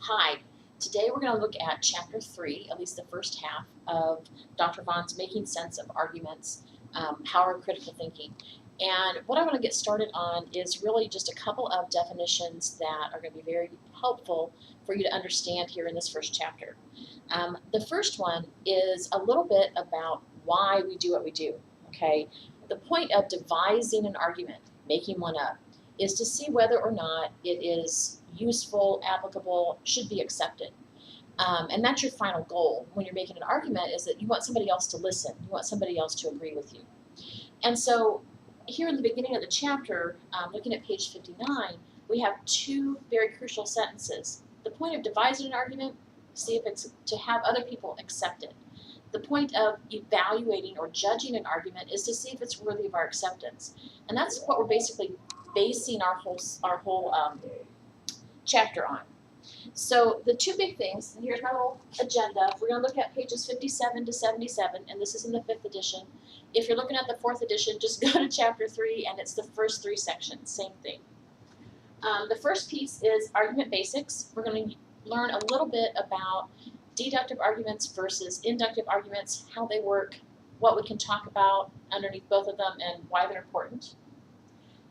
Hi, today we're going to look at Chapter 3, at least the first half of Dr. Vaughn's Making Sense of Arguments, Power of Critical Thinking. And what I want to get started on is really just a couple of definitions that are going to be very helpful for you to understand here in this first chapter. The first one is a little bit about why we do what we do, okay? The point of devising an argument, making one up, is to see whether or not it is useful, applicable, should be accepted. And that's your final goal when you're making an argument, is that you want somebody else to listen. You want somebody else to agree with you. And so here in the beginning of the chapter, looking at page 59, we have two very crucial sentences. The point of devising an argument, see if it's to have other people accept it. The point of evaluating or judging an argument is to see if it's worthy of our acceptance. And that's what we're basically basing our whole chapter on. So the two big things, and here's my little agenda. We're going to look at pages 57 to 77, and this is in the 5th edition. If you're looking at the 4th edition, just go to chapter 3, and it's the first 3 sections, same thing. The first piece is argument basics. We're going to learn a little bit about deductive arguments versus inductive arguments, how they work, what we can talk about underneath both of them, and why they're important.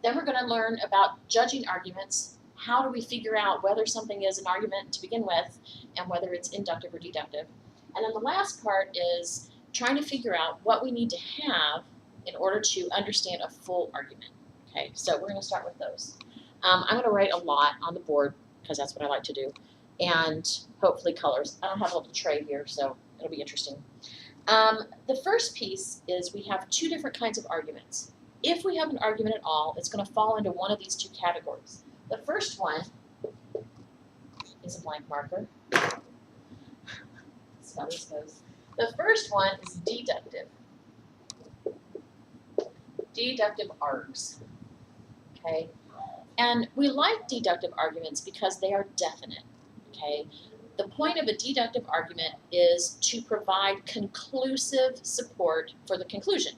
Then we're going to learn about judging arguments. How do we figure out whether something is an argument to begin with and whether it's inductive or deductive? And then the last part is trying to figure out what we need to have in order to understand a full argument. Okay, so we're going to start with those. I'm going to write a lot on the board because that's what I like to do, and hopefully colors. I don't have a little tray here, so it'll be interesting. The first piece is we have two different kinds of arguments. If we have an argument at all, it's going to fall into one of these two categories. The first one is a blank marker. That's how this goes. The first one is deductive. Deductive args. Okay? And we like deductive arguments because they are definite. Okay? The point of a deductive argument is to provide conclusive support for the conclusion.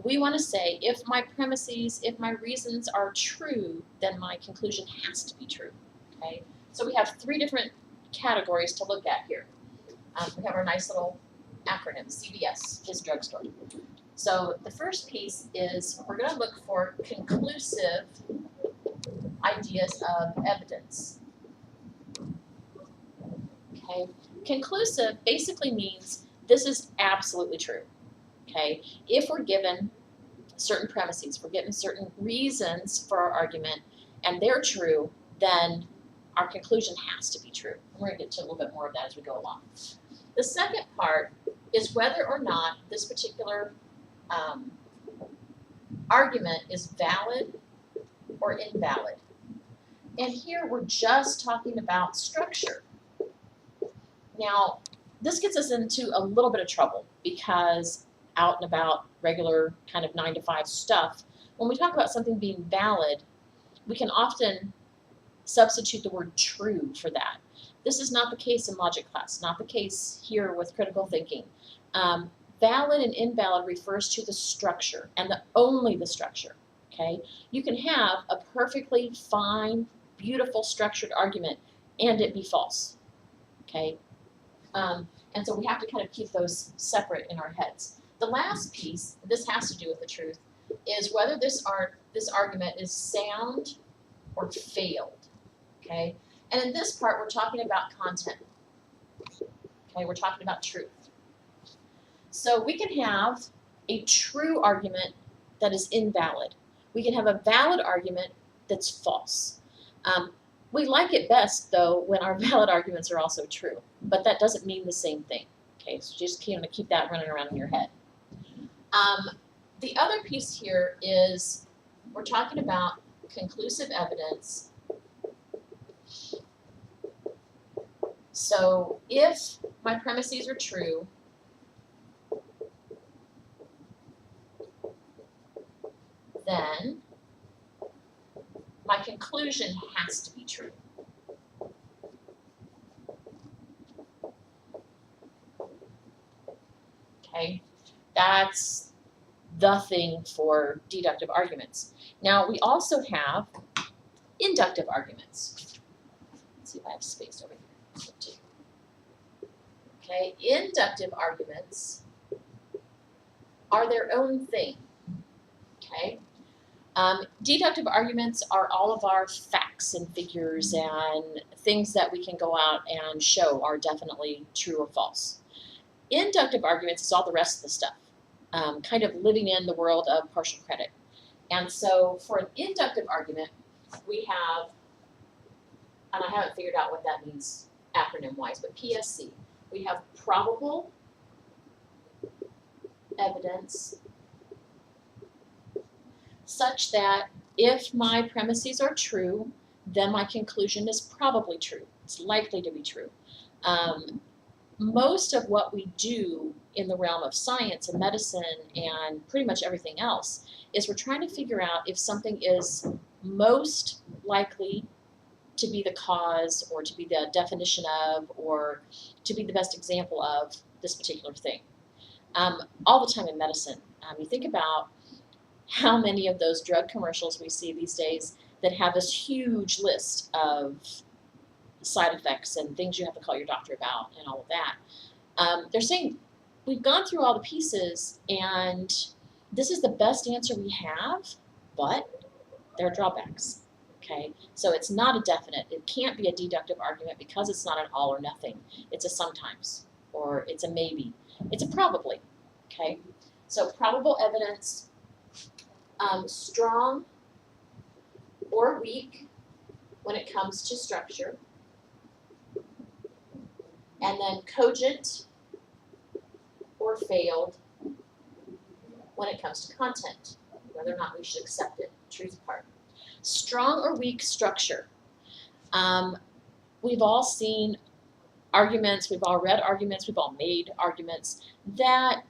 We want to say, if my premises, if my reasons are true, then my conclusion has to be true. Okay? So we have 3 different categories to look at here. We have our nice little acronym, CVS, his drugstore. So the first piece is we're going to look for conclusive ideas of evidence. Okay? Conclusive basically means this is absolutely true. Okay, if we're given certain premises, we're given certain reasons for our argument, and they're true, then our conclusion has to be true. We're going to get to a little bit more of that as we go along. The second part is whether or not this particular argument is valid or invalid. And here we're just talking about structure. Now, this gets us into a little bit of trouble because out and about regular kind of 9-to-5 stuff, when we talk about something being valid, we can often substitute the word true for that. This is not the case in logic class, not the case here with critical thinking. Valid and invalid refers to the structure, and only the structure. Okay? You can have a perfectly fine, beautiful structured argument and it be false. Okay? And so we have to kind of keep those separate in our heads. The last piece, this has to do with the truth, is whether this argument is sound or failed. Okay? And in this part, we're talking about content. Okay? We're talking about truth. So we can have a true argument that is invalid. We can have a valid argument that's false. We like it best, though, when our valid arguments are also true. But that doesn't mean the same thing. Okay? So just keep that running around in your head. The other piece here is we're talking about conclusive evidence. So if my premises are true, then my conclusion has to be true. Okay? That's the thing for deductive arguments. Now, we also have inductive arguments. Let's see if I have space over here. Okay, inductive arguments are their own thing. Okay, deductive arguments are all of our facts and figures and things that we can go out and show are definitely true or false. Inductive arguments is all the rest of the stuff, kind of living in the world of partial credit. And so for an inductive argument, we have, and I haven't figured out what that means acronym-wise, but PSC. We have probable evidence such that if my premises are true, then my conclusion is probably true. It's likely to be true. Most of what we do in the realm of science and medicine and pretty much everything else is we're trying to figure out if something is most likely to be the cause or to be the definition of or to be the best example of this particular thing. All the time in medicine, you think about how many of those drug commercials we see these days that have this huge list of side effects and things you have to call your doctor about and all of that. They're saying we've gone through all the pieces and this is the best answer we have, but there are drawbacks. Okay, so it's not a definite. It can't be a deductive argument because it's not an all or nothing. It's a sometimes or it's a maybe. It's a probably. Okay, so probable evidence, strong or weak when it comes to structure, and then cogent or failed when it comes to content, whether or not we should accept it, truth part. Strong or weak structure. We've all seen arguments, we've all read arguments, we've all made arguments that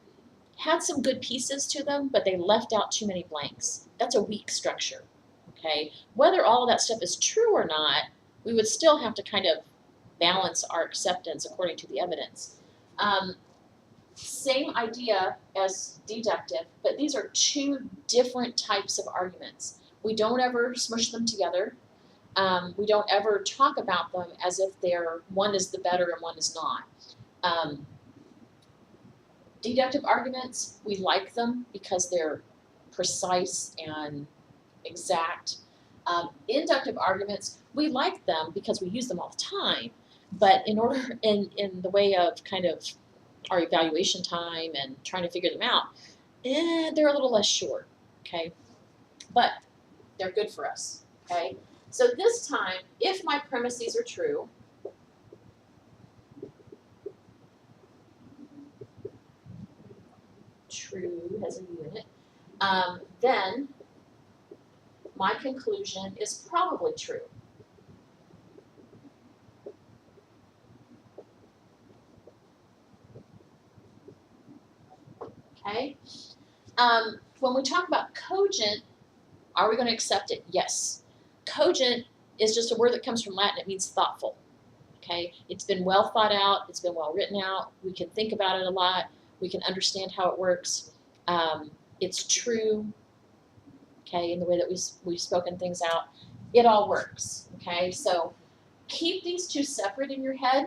had some good pieces to them, but they left out too many blanks. That's a weak structure, okay? Whether all of that stuff is true or not, we would still have to kind of balance our acceptance according to the evidence. Same idea as deductive, but these are two different types of arguments. We don't ever smush them together. We don't ever talk about them as if one is the better and one is not. Deductive arguments, we like them because they're precise and exact. Inductive arguments, we like them because we use them all the time, but in the way of kind of our evaluation time and trying to figure them out, they're a little less sure, okay? But they're good for us, okay? So this time, if my premises are true, true has a U in it, then my conclusion is probably true. Okay? When we talk about cogent, are we going to accept it? Yes. Cogent is just a word that comes from Latin. It means thoughtful. Okay? It's been well thought out. It's been well written out. We can think about it a lot. We can understand how it works. It's true. Okay? In the way that we've spoken things out. It all works. Okay? So keep these two separate in your head.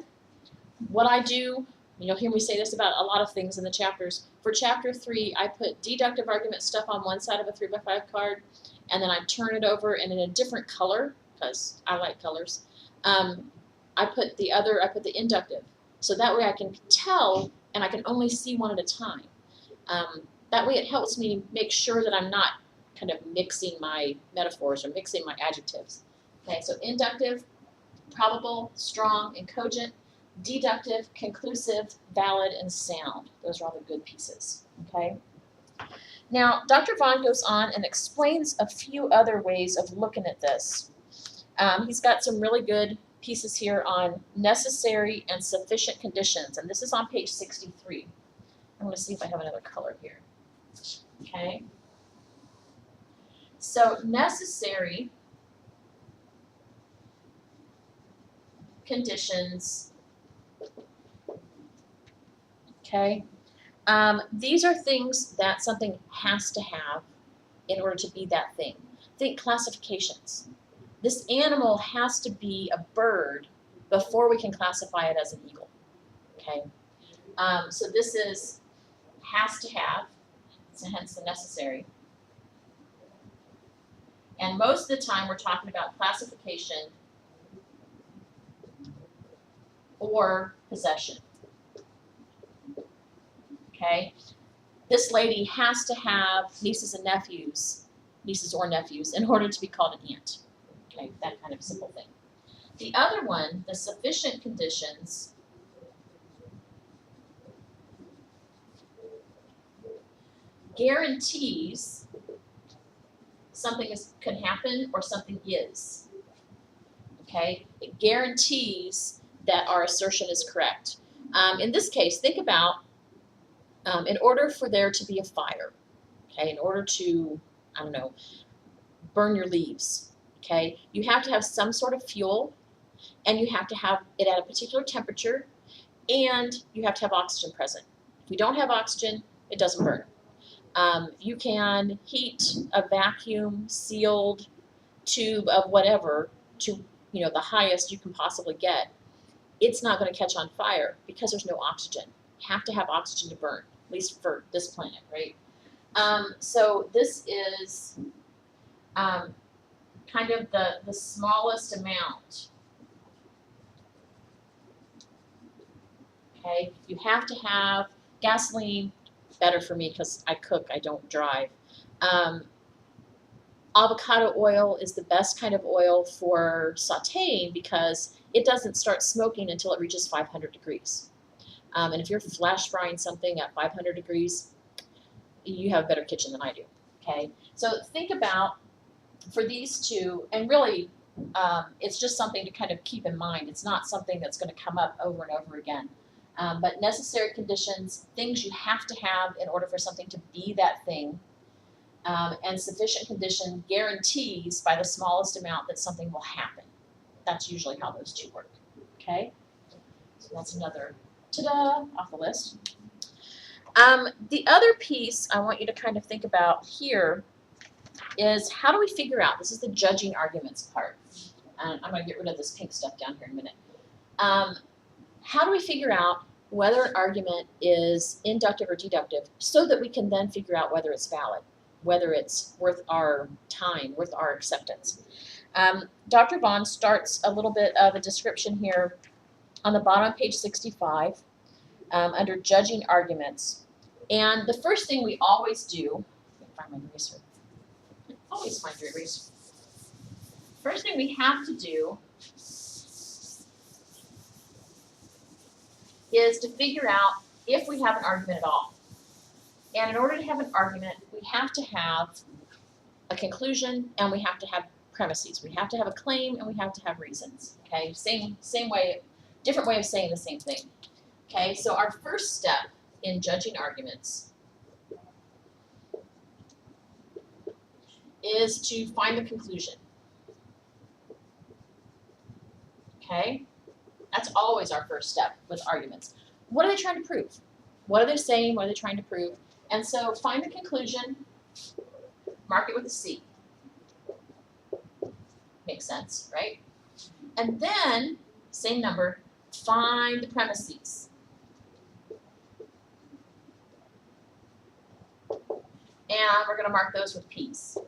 What I do, you'll hear me say this about a lot of things in the chapters. For chapter 3, I put deductive argument stuff on one side of a 3x5 card, and then I turn it over and in a different color, because I like colors, I put the inductive. So that way I can tell, and I can only see one at a time. That way it helps me make sure that I'm not kind of mixing my metaphors or mixing my adjectives. Okay, so inductive, probable, strong, and cogent. Deductive, conclusive, valid, and sound. Those are all the good pieces, okay? Now, Dr. Vaughn goes on and explains a few other ways of looking at this. He's got some really good pieces here on necessary and sufficient conditions, and this is on page 63. I'm going to see if I have another color here, okay? So, necessary conditions. Okay, these are things that something has to have in order to be that thing. Think classifications. This animal has to be a bird before we can classify it as an eagle. Okay, so this is has to have, so hence the necessary. And most of the time we're talking about classification or possession. Okay, this lady has to have nieces or nephews, in order to be called an aunt. Okay, that kind of simple thing. The other one, the sufficient conditions, guarantees something can happen or something is. Okay, it guarantees that our assertion is correct. In this case, think about in order for there to be a fire, okay, in order to, I don't know, burn your leaves, okay, you have to have some sort of fuel, and you have to have it at a particular temperature, and you have to have oxygen present. If we don't have oxygen, it doesn't burn. You can heat a vacuum sealed tube of whatever to, you know, the highest you can possibly get. It's not going to catch on fire because there's no oxygen. You have to have oxygen to burn, at least for this planet, right? So this is kind of the smallest amount. Okay, you have to have gasoline, better for me because I cook, I don't drive. Avocado oil is the best kind of oil for sauteing because it doesn't start smoking until it reaches 500 degrees. And if you're flash frying something at 500 degrees, you have a better kitchen than I do. Okay, so think about for these two, and really it's just something to kind of keep in mind. It's not something that's going to come up over and over again. But necessary conditions, things you have to have in order for something to be that thing, and sufficient condition guarantees by the smallest amount that something will happen. That's usually how those two work. Okay, so that's another ta-da off the list. The other piece I want you to kind of think about here is how do we figure out, this is the judging arguments part. I'm going to get rid of this pink stuff down here in a minute. How do we figure out whether an argument is inductive or deductive so that we can then figure out whether it's valid, whether it's worth our time, worth our acceptance? Dr. Vaughn starts a little bit of a description here on the bottom of page 65 under judging arguments. And the first thing we always do, find my eraser. Always find your eraser. First thing we have to do is to figure out if we have an argument at all. And in order to have an argument, we have to have a conclusion and we have to have premises. We have to have a claim and we have to have reasons. Okay, same way, different way of saying the same thing. Okay, so our first step in judging arguments is to find the conclusion. Okay, that's always our first step with arguments. What are they trying to prove? What are they saying? What are they trying to prove? And so find the conclusion, mark it with a C. Makes sense, right? And then, same number, find the premises. And we're going to mark those with P's.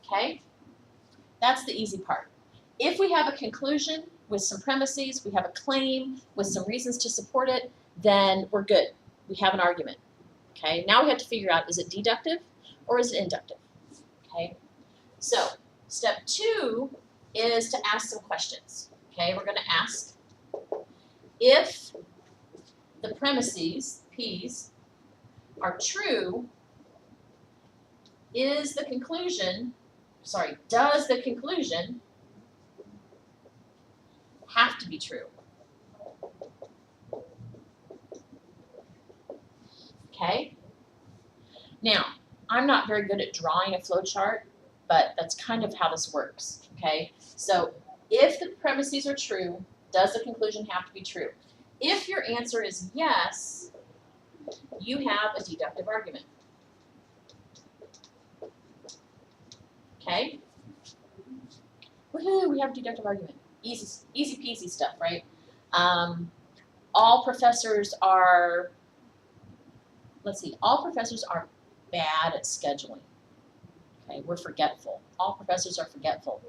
Okay? That's the easy part. If we have a conclusion with some premises, we have a claim with some reasons to support it, then we're good. We have an argument. Okay? Now we have to figure out, is it deductive or is it inductive? Okay? So, step 2 is to ask some questions. Okay? We're going to ask if the premises, P's, are true, does the conclusion have to be true? Okay? Now, I'm not very good at drawing a flow chart, but that's kind of how this works. Okay? So, if the premises are true, does the conclusion have to be true? If your answer is yes, you have a deductive argument. Okay? woohoo, we have deductive argument. Easy peasy stuff, right? All professors are, all professors are bad at scheduling. Okay, we're forgetful. All professors are forgetful.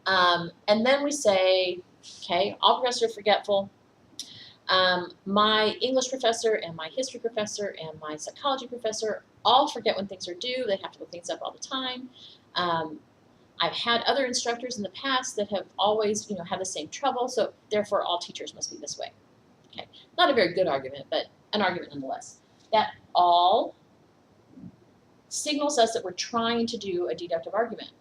And then we say, okay, all professors are forgetful. My English professor and my history professor and my psychology professor all forget when things are due. They have to look things up all the time. I've had other instructors in the past that have always, had the same trouble, so therefore all teachers must be this way. Okay, not a very good argument, but an argument nonetheless. That all signals us that we're trying to do a deductive argument.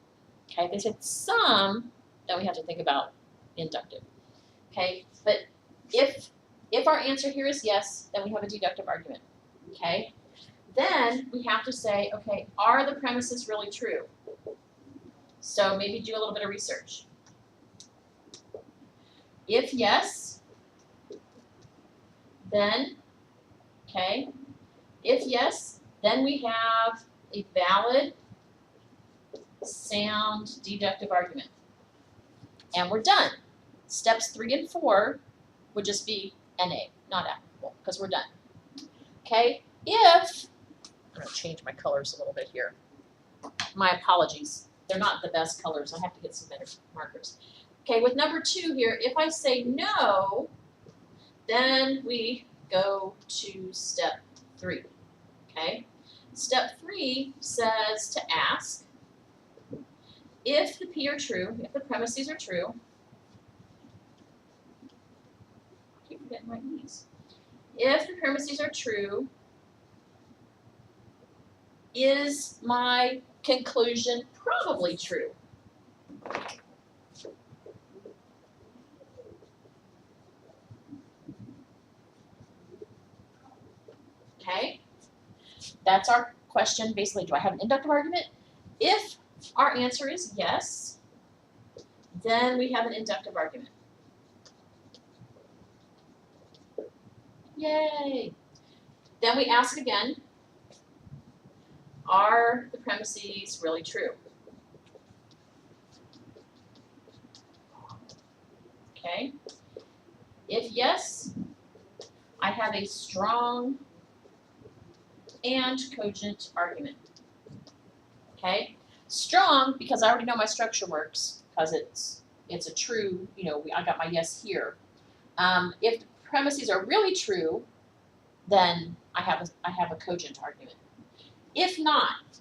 Okay, they said some, then we have to think about inductive. Okay, but if our answer here is yes, then we have a deductive argument. Okay, then we have to say, okay, are the premises really true? So maybe do a little bit of research. If yes, then, okay, if yes, then we have a valid, sound, deductive argument. And we're done. Steps 3 and 4 would just be NA, not applicable, because we're done. Okay, if, I'm going to change my colors a little bit here. My apologies. They're not the best colors. I have to get some better markers. Okay, with number 2 here, if I say no, then we go to step 3. Okay, step 3 says to ask if the P are true, if the premises are true. I keep forgetting my E's. If the premises are true, is my conclusion probably true? Okay, that's our question. Basically, do I have an inductive argument? If our answer is yes, then we have an inductive argument. Yay! Then we ask again, are the premises really true? Okay. If yes, I have a strong and cogent argument. Okay. Strong because I already know my structure works because it's a true, I got my yes here. If the premises are really true, then I have a cogent argument. If not,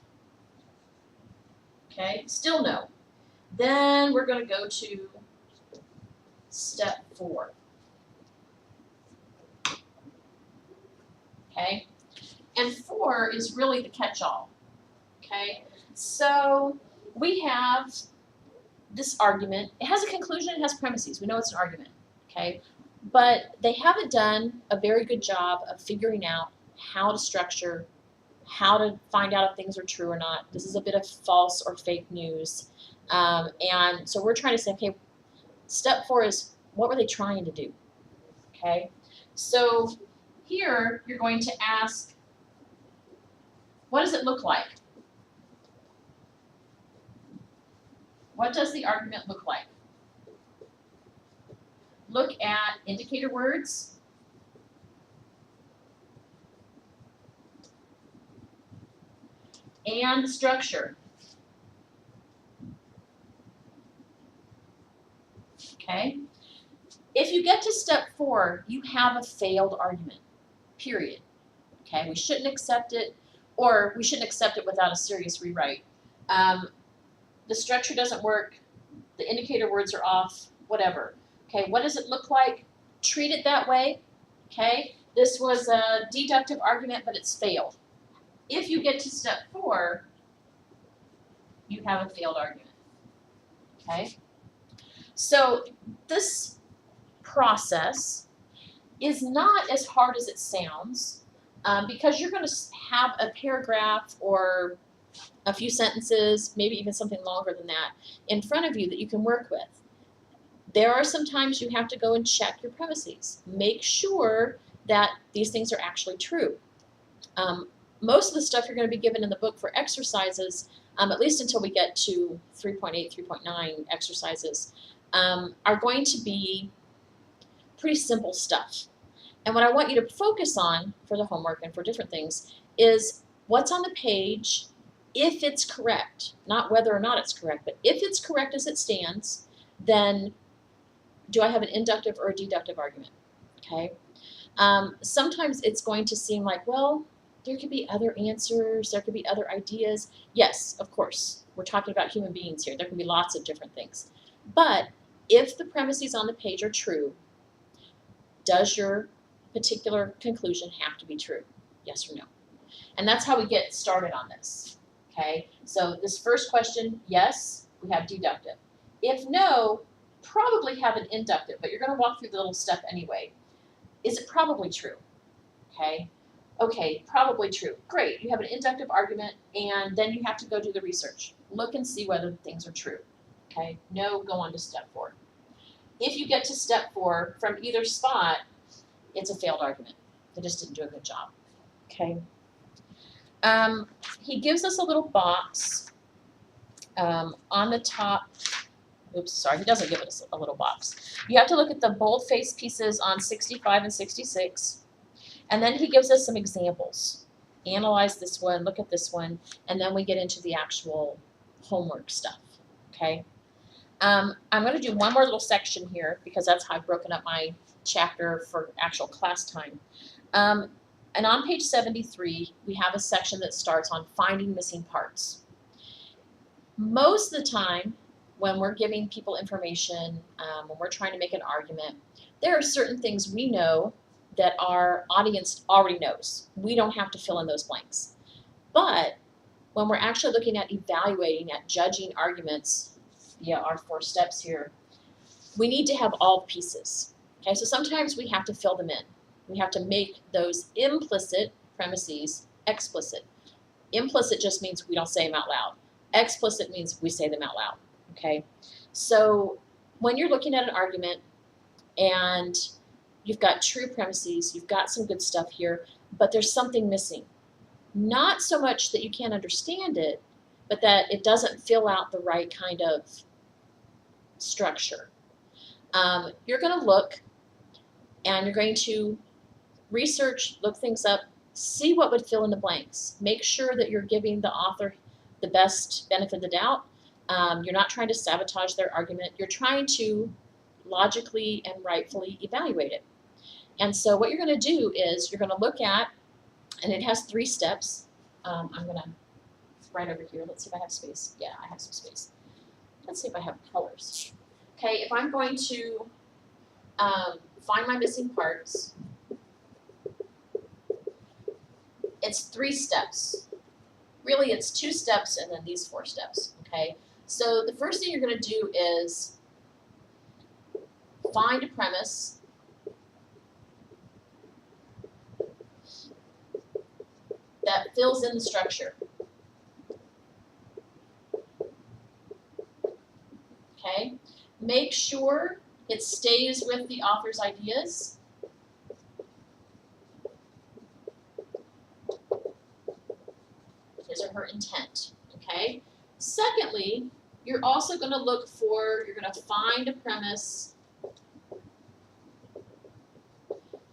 okay, still no, then we're going to go to step 4. Okay, and 4 is really the catch-all. Okay, so we have this argument. It has a conclusion, it has premises. We know it's an argument. Okay, but they haven't done a very good job of figuring out how to structure, how to find out if things are true or not. This is a bit of false or fake news. And so we're trying to say, okay, step 4 is, what were they trying to do? Okay, so here you're going to ask, what does it look like? What does the argument look like? Look at indicator words. And the structure. Okay? If you get to step 4, you have a failed argument, period. Okay? We shouldn't accept it, or we shouldn't accept it without a serious rewrite. The structure doesn't work, the indicator words are off, whatever. Okay, what does it look like? Treat it that way. Okay, this was a deductive argument, but it's failed. If you get to step 4, you have a failed argument. Okay, so this process is not as hard as it sounds because you're going to have a paragraph or a few sentences, maybe even something longer than that, in front of you that you can work with. There are some times you have to go and check your premises. Make sure that these things are actually true. Most of the stuff you're going to be given in the book for exercises, at least until we get to 3.8, 3.9 exercises, are going to be pretty simple stuff. And what I want you to focus on for the homework and for different things is what's on the page, if it's correct, not whether or not it's correct, but if it's correct as it stands, then do I have an inductive or a deductive argument, okay? Sometimes it's going to seem like, well, there could be other answers, there could be other ideas. Yes, of course, we're talking about human beings here. There can be lots of different things. But if the premises on the page are true, does your particular conclusion have to be true? Yes or no? And that's how we get started on this, okay? So this first question, yes, we have deductive. If no, probably have an inductive, but you're going to walk through the little step anyway. Is it probably true? Okay. Okay, probably true. Great, you have an inductive argument, and then you have to go do the research. Look and see whether things are true. Okay, no, go on to step 4. If you get to step 4 from either spot, it's a failed argument. They just didn't do a good job. Okay. He gives us a little box on the top. Oops, sorry, he doesn't give us a little box. You have to look at the bold-faced pieces on 65 and 66. And then he gives us some examples. Analyze this one, look at this one, and then we get into the actual homework stuff, okay? I'm going to do one more little section here because that's how I've broken up my chapter for actual class time. And on page 73, we have a section that starts on finding missing parts. Most of the time, when we're giving people information, when we're trying to make an argument, there are certain things we know that our audience already knows. We don't have to fill in those blanks. But when we're actually looking at evaluating, at judging arguments via our 4 steps here, we need to have all the pieces. Okay, so sometimes we have to fill them in. We have to make those implicit premises explicit. Implicit just means we don't say them out loud. Explicit means we say them out loud. Okay, so when you're looking at an argument and you've got true premises, you've got some good stuff here, but there's something missing. Not so much that you can't understand it, but that it doesn't fill out the right kind of structure. You're going to look and you're going to research, look things up, see what would fill in the blanks. Make sure that you're giving the author the best benefit of the doubt. You're not trying to sabotage their argument. You're trying to logically and rightfully evaluate it. And so what you're going to do is you're going to look at, and it has 3 steps. I'm going to right over here. Let's see if I have space. Yeah, I have some space. Let's see if I have colors. Okay, if I'm going to find my missing parts, it's 3 steps. Really, it's 2 steps and then these 4 steps. Okay, so the first thing you're going to do is find a premise that fills in the structure. Okay, make sure it stays with the author's ideas. His or her intent. Okay. Secondly, you're also going to look for, you're going to find a premise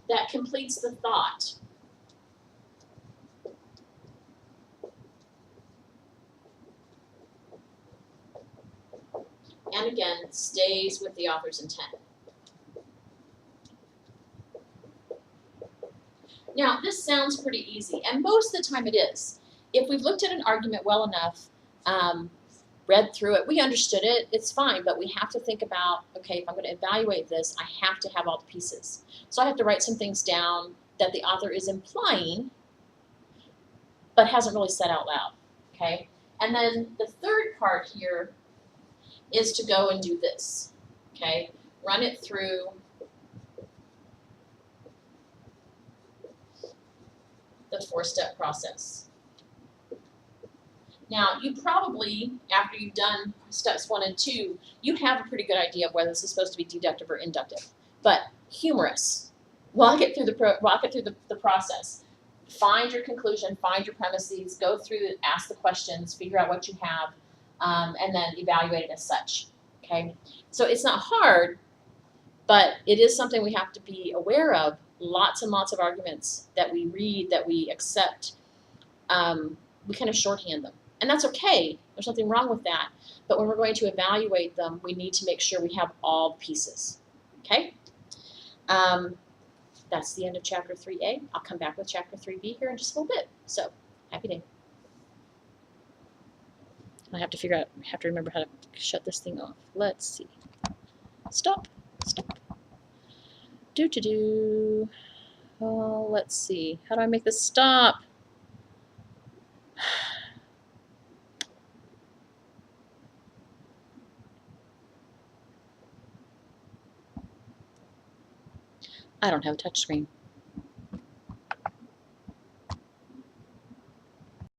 that completes the thought. And again, stays with the author's intent. Now, this sounds pretty easy, and most of the time it is. If we've looked at an argument well enough, read through it, we understood it, it's fine, but we have to think about, okay, if I'm going to evaluate this, I have to have all the pieces. So I have to write some things down that the author is implying, but hasn't really said out loud, okay? And then the third part here is to go and do this, okay? Run it through the 4-step process. Now, you probably, after you've done steps 1 and 2, you have a pretty good idea of whether this is supposed to be deductive or inductive. But humorous. Walk it through the process. find your conclusion, find your premises, go through, ask the questions, figure out what you have, and then evaluate it as such. Okay, so it's not hard, but it is something we have to be aware of. Lots and lots of arguments that we read, that we accept, we kind of shorthand them. And that's okay. There's nothing wrong with that. But when we're going to evaluate them, we need to make sure we have all the pieces. Okay? That's the end of Chapter 3A. I'll come back with Chapter 3B here in just a little bit. So, happy day. I have to remember how to shut this thing off. Let's see. Stop. Do. Oh, let's see. How do I make this stop? I don't have a touch screen.